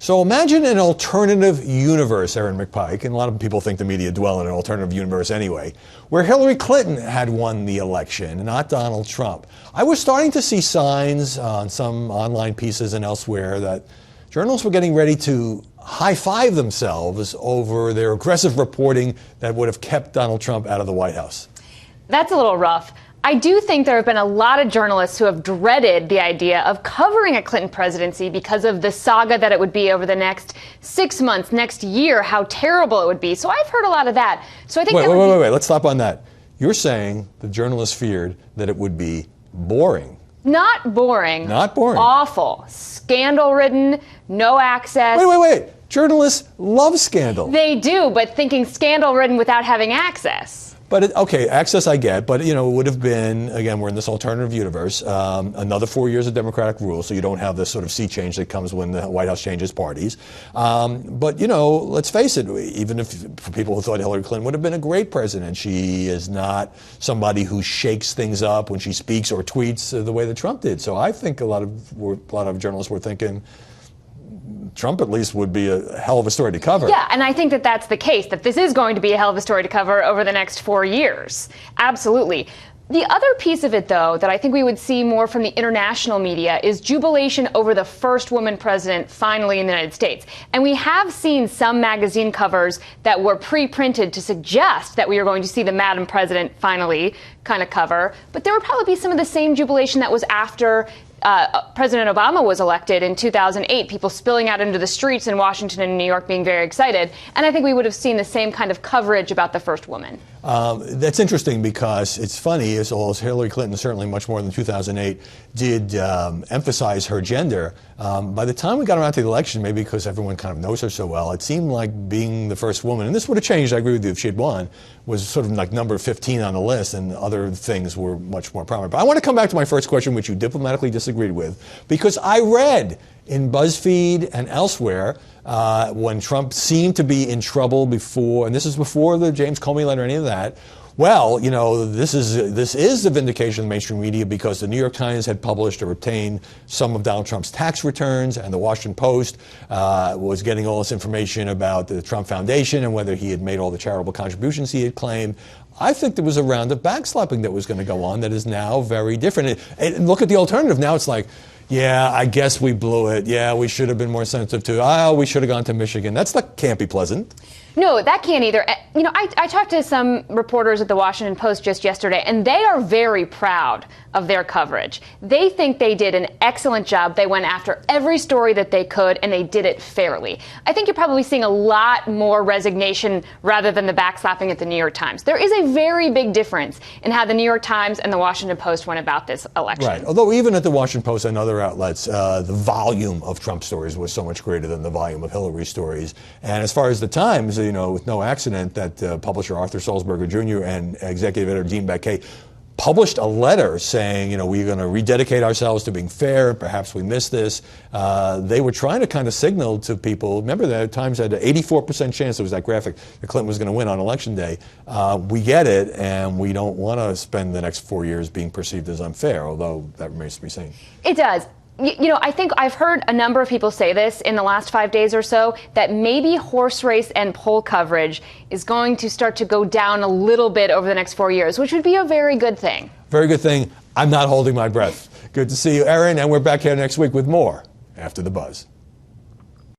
So imagine an alternative universe, Aaron McPike, and a lot of people think the media dwell in an alternative universe anyway, where Hillary Clinton had won the election, not Donald Trump. I was starting to see signs on some online pieces and elsewhere that journalists were getting ready to high-five themselves over their aggressive reporting that would have kept Donald Trump out of the White House. That's a little rough. I do think there have been a lot of journalists who have dreaded the idea of covering a Clinton presidency because of the saga that it would be over the next 6 months, next year, how terrible it would be. So I've heard a lot of that. So I think wait. Let's stop on that. You're saying the journalists feared that it would be boring. Not boring. Not boring. Awful. Scandal-ridden, no access. Wait. Journalists love scandal. They do, but thinking scandal-ridden without having access. But, access I get, but, it would have been, again, we're in this alternative universe, another 4 years of Democratic rule, so you don't have this sort of sea change that comes when the White House changes parties. But, let's face it, even if for people who thought Hillary Clinton would have been a great president, she is not somebody who shakes things up when she speaks or tweets the way that Trump did. So I think a lot of journalists were thinking, Trump at least would be a hell of a story to cover. Yeah, and I think that that's the case, that this is going to be a hell of a story to cover over the next 4 years. Absolutely. The other piece of it, though, that I think we would see more from the international media is jubilation over the first woman president finally in the United States. And we have seen some magazine covers that were pre-printed to suggest that we are going to see the Madam President finally kind of cover. But there would probably be some of the same jubilation that was after President Obama was elected in 2008, people spilling out into the streets in Washington and New York being very excited. And I think we would have seen the same kind of coverage about the first woman. That's interesting because it's funny, as well as Hillary Clinton, certainly much more than 2008, did emphasize her gender. By the time we got around to the election, maybe because everyone kind of knows her so well, it seemed like being the first woman, and this would have changed, I agree with you, if she had won, was sort of like number 15 on the list, and other things were much more prominent. But I want to come back to my first question, which you diplomatically disagreed with, because I read in BuzzFeed and elsewhere when Trump seemed to be in trouble before, and this is before the James Comey letter or any of that. Well, this is the vindication of the mainstream media because the New York Times had published or obtained some of Donald Trump's tax returns, and the Washington Post was getting all this information about the Trump Foundation and whether he had made all the charitable contributions he had claimed. I think there was a round of backslapping that was going to go on that is now very different. And look at the alternative. Now it's like, yeah, I guess we blew it. Yeah, we should have been more sensitive to, we should have gone to Michigan. Can't be pleasant. No, that can't either. I talked to some reporters at the Washington Post just yesterday, and they are very proud of their coverage. They think they did an excellent job. They went after every story that they could, and they did it fairly. I think you're probably seeing a lot more resignation rather than the backslapping at the New York Times. There is a very big difference in how the New York Times and the Washington Post went about this election. Right. Although even at the Washington Post and other outlets, the volume of Trump stories was so much greater than the volume of Hillary stories. And as far as the Times, with no accident that publisher Arthur Sulzberger Jr. and executive editor Dean Baquet published a letter saying, we're going to rededicate ourselves to being fair. Perhaps we missed this. They were trying to kind of signal to people. Remember, the Times had an 84% chance, it was that graphic, that Clinton was going to win on Election Day. We get it, and we don't want to spend the next 4 years being perceived as unfair, although that remains to be seen. It does. I think I've heard a number of people say this in the last 5 days or so, that maybe horse race and poll coverage is going to start to go down a little bit over the next 4 years, which would be a very good thing. Very good thing. I'm not holding my breath. Good to see you, Aaron, and we're back here next week with more After the Buzz.